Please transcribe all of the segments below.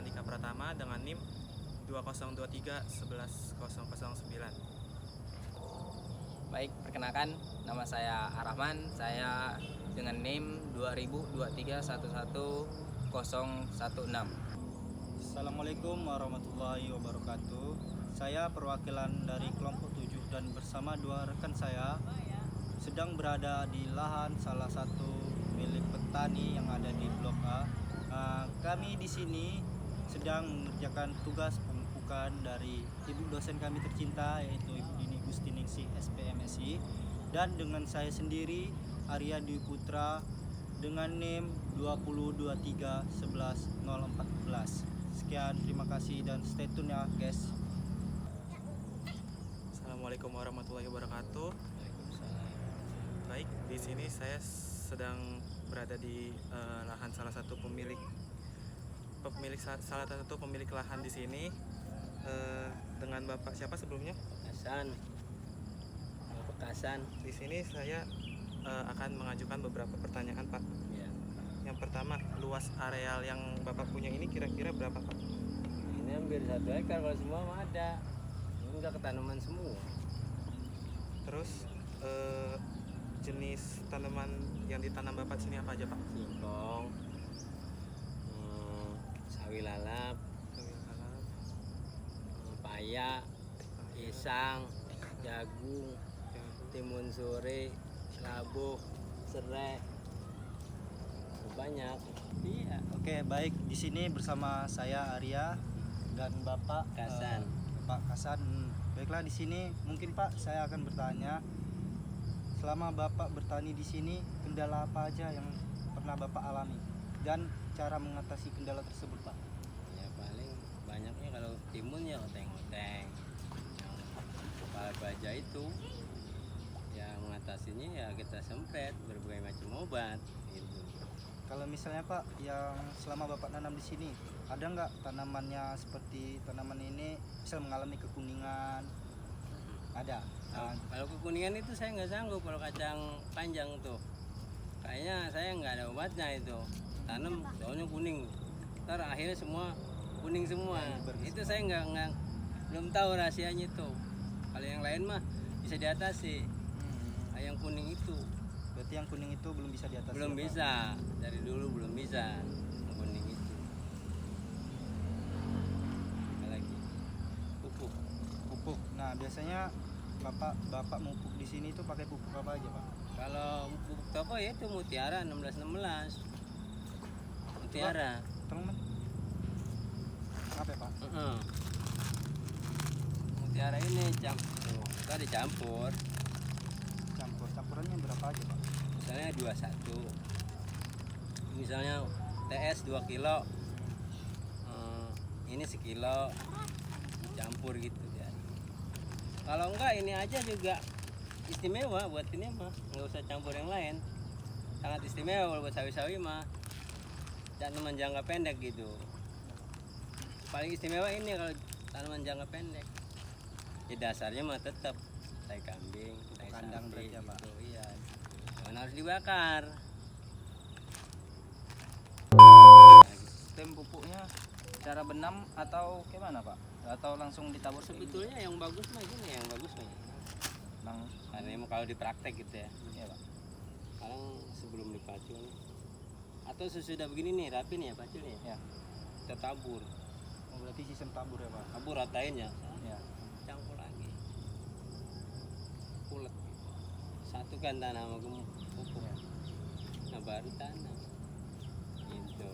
Andika Pratama dengan NIM 2023 11 009. Baik, perkenalkan nama saya Arahman. Saya dengan NIM 2023 11016. Assalamualaikum warahmatullahi wabarakatuh. Saya perwakilan dari kelompok 7 dan bersama dua rekan saya sedang berada di lahan salah satu milik petani yang ada di Blok A. Kami di sini sedang mengerjakan tugas pemupukan dari ibu dosen kami tercinta, yaitu Ibu Dini Gustiningsih SPMSI, dan dengan saya sendiri Arya Dwi Putra dengan NIM 2023 11 014. Sekian, terima kasih dan stay tune ya guys. Assalamualaikum warahmatullahi wabarakatuh. Baik, di sini saya sedang berada di lahan salah satu pemilik lahan di sini, dengan Bapak siapa sebelumnya? Pekasan. Di sini saya akan mengajukan beberapa pertanyaan, Pak. Ya. Yang pertama, luas areal yang Bapak punya ini kira-kira berapa, Pak? Ini hampir 1 ekar, kalau semua mah ada. Ini udah ketanaman semua. Terus jenis tanaman yang ditanam Bapak sini apa aja, Pak? Singkong, sawi lalap, paya, pisang, jagung, timun suri, labuh, serai, banyak. Iya. Oke, baik, di sini bersama saya Arya dan Bapak Kasan. Pak Kasan. Baiklah, di sini mungkin Pak saya akan bertanya, selama Bapak bertani di sini kendala apa aja yang pernah Bapak alami dan cara mengatasi kendala tersebut, Pak? Ya paling banyaknya kalau timun ya oteng-oteng, yang kepala baja itu ya mengatasinya ya kita sempret berbagai macam obat gitu. Kalau misalnya Pak, yang selama Bapak nanam di sini, ada nggak tanamannya seperti tanaman ini bisa mengalami kekuningan? Ada. Kalau kekuningan itu saya nggak sanggup. Kalau kacang panjang tuh kayaknya saya nggak ada obatnya itu, tanam daunnya kuning, ntar akhirnya semua kuning semua. Itu saya nggak belum tahu rahasianya itu. Kalau yang lain mah bisa diatasi. Yang kuning itu Berarti yang kuning itu belum bisa diatasi? belum ya, Pak? bisa, dari dulu belum bisa yang kuning itu. Apalagi pupuk. Pupuk. Nah, biasanya Bapak mupuk di sini itu pakai pupuk apa aja, Pak? Kalau pupuk toko ya itu Mutiara 1616. Mutiara. Teman. Apa ya, Pak? Mutiara ini kita dicampur. Campurannya berapa aja, Pak? Misalnya 21. Misalnya TS 2 kilo. Ini sekilo, campur gitu ya. Kalau enggak ini aja juga istimewa buat ini mah, nggak usah campur yang lain. Sangat istimewa buat sawi-sawi mah. Tanaman jangka pendek gitu. Paling istimewa ini kalau tanaman jangka pendek. Ya dasarnya mah tetap tai kambing, tai Kandang sapi berarti ya, Pak? gitu. Iya. Jangan harus dibakar. Sistem pupuknya cara benam atau gimana, Pak? Atau langsung ditabur Sebetulnya yang bagus mah gini, yang bagus mah. Karena emang kalau dipraktek gitu ya. Iya, Pak. Sekarang sebelum dipacul atau sesudah begini nih, rapi nih ya paculnya. Ya. Kita tabur. Oh, berarti sistem tabur ya, Pak? Tabur ratain ya. Ya. Campur lagi. Pulet. Satukan tanah sama pupuk. Ya. Nah baru tanam. Gitu.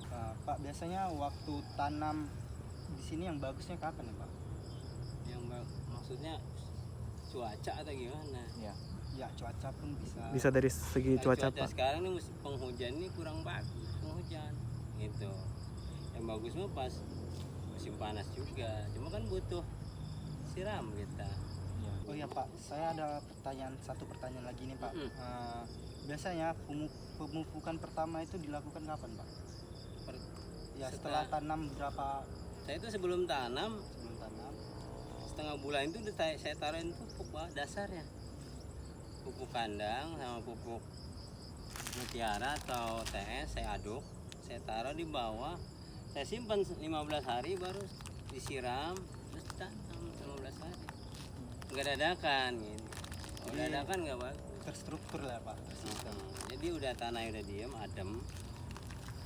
Nah, Pak, biasanya waktu tanam di sini yang bagusnya kapan ya, Pak? Yang maksudnya cuaca atau gimana? Ya. Ya, cuaca pun bisa. Bisa dari segi Kalau cuaca, Pak. sekarang nih musim penghujan ini kurang bagus, penghujan gitu. Yang bagus mah pas musim panas juga, cuma kan butuh siram kita. Ya. Oh iya, Pak, saya ada satu pertanyaan lagi nih, Pak. Mm-mm. Biasanya pemupukan pertama itu dilakukan kapan, Pak? Ya, setelah tanam berapa? Saya itu sebelum tanam Sebelum tanam. setengah bulan itu udah saya taruhin pupuk dasarnya, pupuk kandang sama pupuk Mutiara atau TS saya aduk, saya taruh di bawah Saya simpan 15 hari baru disiram terus tanam 15 hari. Nggak dadakan gitu. Kalau Jadi- dadakan nggak bagus. Terstruktur lah Pak. Jadi udah tanah udah diem adem,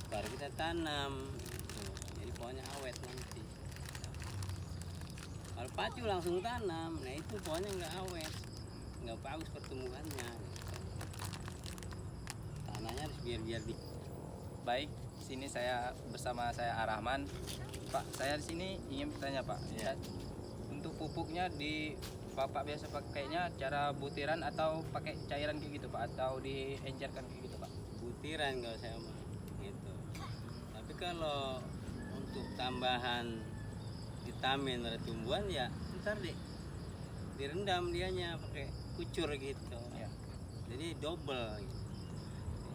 baru kita tanam. Tuh, jadi pohonnya awet nanti. Kalau pacu langsung tanam, nah itu pohonnya nggak awet, nggak bagus pertumbuhannya. Tanahnya harus biar di. Baik, sini saya bersama saya Arahman. Pak, saya di sini ingin bertanya Pak. Iya. Untuk pupuknya di Bapak biasa pakainya cara butiran atau pakai cairan kayak gitu Pak, atau diencerkan kayak gitu Pak? Butiran kalau saya mah gitu. Tapi kalau untuk tambahan vitamin pada tumbuhan ya ntar direndam dianya pakai kucur gitu. Ya. Jadi double gitu.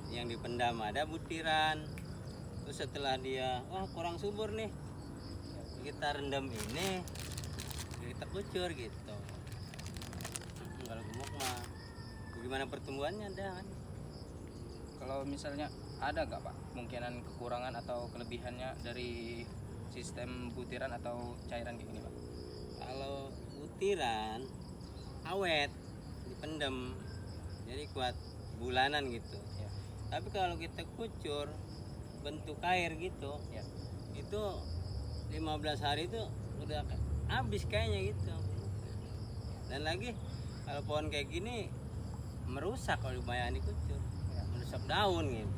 Yang dipendam ada butiran. Terus setelah dia wah kurang subur nih, kita rendam ini, kita kucur gitu. Kalau gemuk mah bagaimana pertumbuhannya ada kan? Kalau misalnya ada nggak Pak kemungkinan kekurangan atau kelebihannya dari sistem butiran atau cairan kayak gini Pak? Kalau butiran awet dipendem jadi kuat bulanan gitu. Ya. Tapi kalau kita kucur bentuk air gitu, Ya. itu 15 hari itu udah habis kayaknya gitu. Dan lagi kalau pohon kayak gini merusak kalau lumayan dikucur, merusak daun gitu.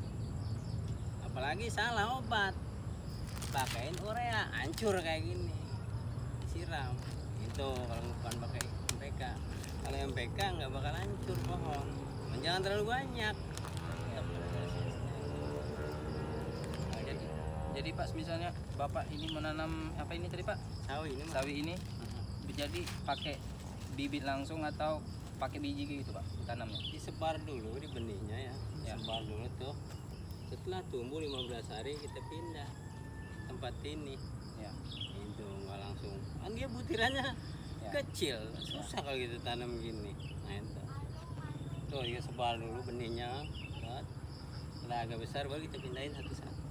Apalagi salah obat, pakaiin urea hancur kayak gini, siram. Itu kalau bukan pakai MPK. Kalau MPK nggak bakal hancur pohon. Jangan terlalu banyak. Jadi Pak, misalnya Bapak ini menanam apa ini tadi Pak? Sawi ini mah. Sawi ini jadi pakai bibit langsung atau pakai biji kayak gitu Pak ditanamnya? Disebar dulu di benihnya ya. Sebar dulu tuh. Setelah tumbuh 15 hari kita pindah tempat ini. Ya. Itu nggak langsung. Kan dia butirannya Ya. kecil, susah kalau kita tanam gini. Nah itu. Tuh dia sebar dulu benihnya. Buat. Setelah agak besar baru kita pindahin satu-satu.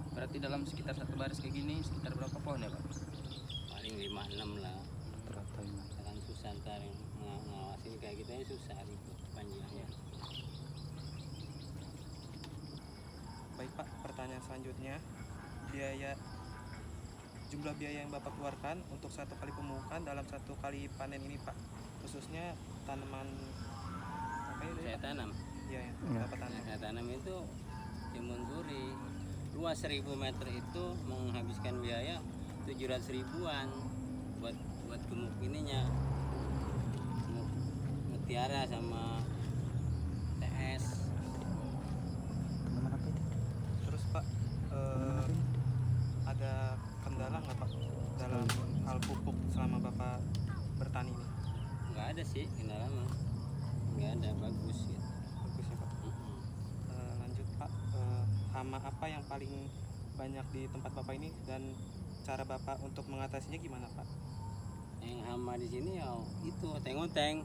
Berarti dalam sekitar satu baris kayak gini sekitar berapa pohon ya Pak? Paling 5-6 lah. Kan susah ntar yang ngawasin kayak gitu ya susah ribet panjangnya. Baik Pak, pertanyaan selanjutnya, jumlah biaya yang Bapak keluarkan untuk satu kali pemupukan dalam satu kali panen ini Pak, khususnya tanaman apa ya? Saya tanam. Iya ya, Bapak tanam. Saya tanam itu timun suri. Luas 1000 meter itu menghabiskan biaya 700 ribuan buat gemuk ininya, gemuk mutiara sama TS. Terus Pak, ada kendala nggak Pak dalam hal pupuk selama Bapak bertani ini? Nggak ada sih kendala mah, nggak ada, bagus gitu. Bagus ya Pak. Lanjut Pak, hama apa yang paling banyak di tempat Bapak ini dan cara Bapak untuk mengatasinya gimana Pak? Yang hama di sini ya itu oteng-oteng,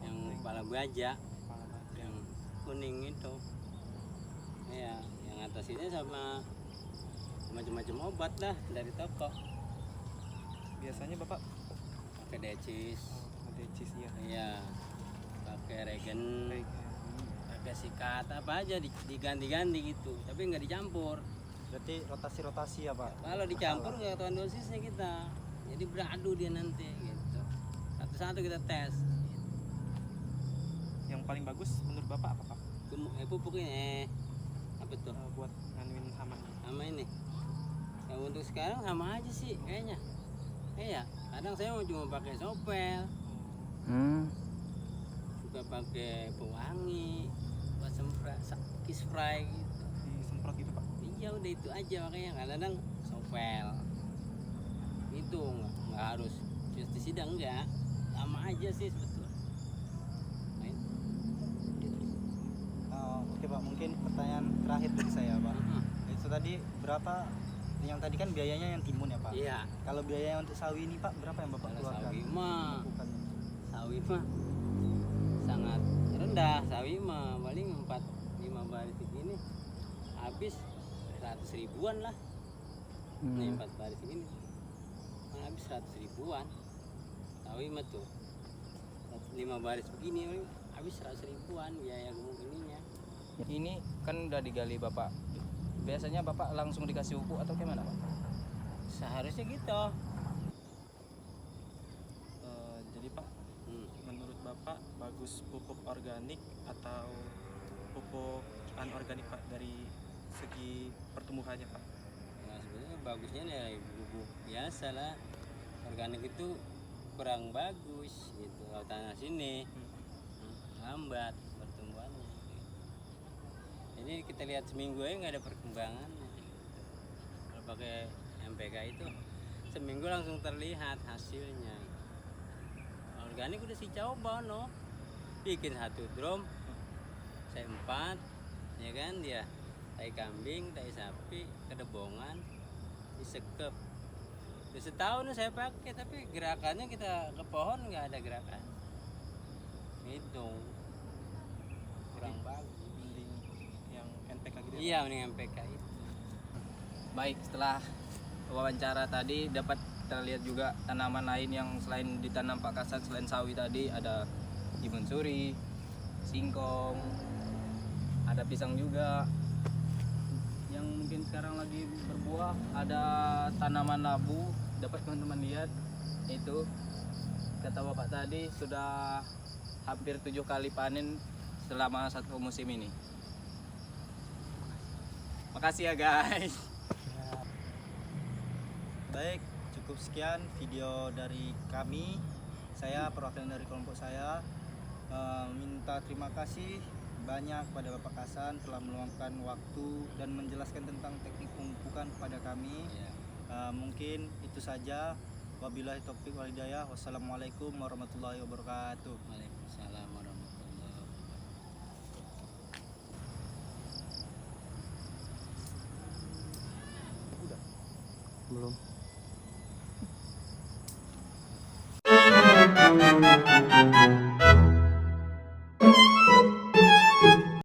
yang kepala baja, Kepala baja. yang kuning itu. Ya, yang atasinya sama macam-macam obat lah dari toko. Biasanya Bapak Pakai decis, decis ya. iya, pakai regen, Baik. pakai sikat apa aja diganti-ganti gitu, tapi nggak dicampur. Berarti rotasi-rotasi ya Pak. Kalau dicampur nggak ketahuan dosisnya kita, jadi beradu dia nanti gitu. Satu-satu kita tes. Yang paling bagus menurut Bapak apa Pak? Pupuk ini apa tuh? Buat nganuin hama ini. Sama ini. Yang untuk sekarang sama aja sih kayaknya. Iya, kadang saya mau cuma pakai sopel, suka pakai pewangi, buat kiss spray gitu. Disemprot gitu Pak. Iya udah itu aja makanya kadang sopel. Itu nggak harus pestisida enggak, sama aja sih sebetulnya. Nah, itu. Oke Pak, mungkin pertanyaan terakhir dari saya Pak. Itu tadi berapa? Yang tadi kan biayanya yang timun ya Pak. Iya. Kalau biaya untuk sawi ini Pak berapa yang Bapak Kalau keluarkan? sawi mah sangat rendah. Sawi mah paling 4-5 baris segini habis 100 ribuan lah. Nih 4 baris ini habis 100 ribuan. Tahu mah tuh 5 baris begini habis 100 ribuan biaya gemuk ininya. Ini kan udah digali Bapak. Biasanya Bapak langsung dikasih pupuk atau gimana Pak? Seharusnya gitu. Jadi Pak, menurut Bapak bagus pupuk organik atau pupuk anorganik Pak dari segi pertumbuhannya Pak? Nah, sebenarnya bagusnya nih bubuk biasa lah. Organik itu kurang bagus gitu. Kalau tanah sini lambat pertumbuhannya. Jadi kita lihat seminggu aja nggak ada perkembangan. Kalau pakai MPK itu seminggu langsung terlihat hasilnya. Organik udah sih coba no, bikin 1 drum, saya 4, ya kan dia, tai kambing, tai sapi, kedebongan, disekep. Udah setahun saya pakai, tapi gerakannya kita ke pohon nggak ada gerakan. Itu kurang bagus. Mending yang NPK gitu ya, Iya, mending MPK itu. Baik, setelah wawancara tadi dapat terlihat juga tanaman lain yang selain ditanam Pak Kasat, selain sawi tadi ada timun suri, singkong, ada pisang juga. Yang mungkin sekarang lagi berbuah ada tanaman labu, dapat teman-teman lihat itu kata Bapak tadi sudah hampir 7 kali panen selama 1 musim ini. Makasih ya guys. Baik, cukup sekian video dari kami. Saya perwakilan dari kelompok saya minta terima kasih banyak pada Bapak Kasan telah meluangkan waktu dan menjelaskan tentang teknik pemupukan kepada kami. Ya. Mungkin itu saja. Wabillahi taufiq wal hidayah. Wassalamualaikum warahmatullahi wabarakatuh. Waalaikumsalam warahmatullahi wabarakatuh. belum.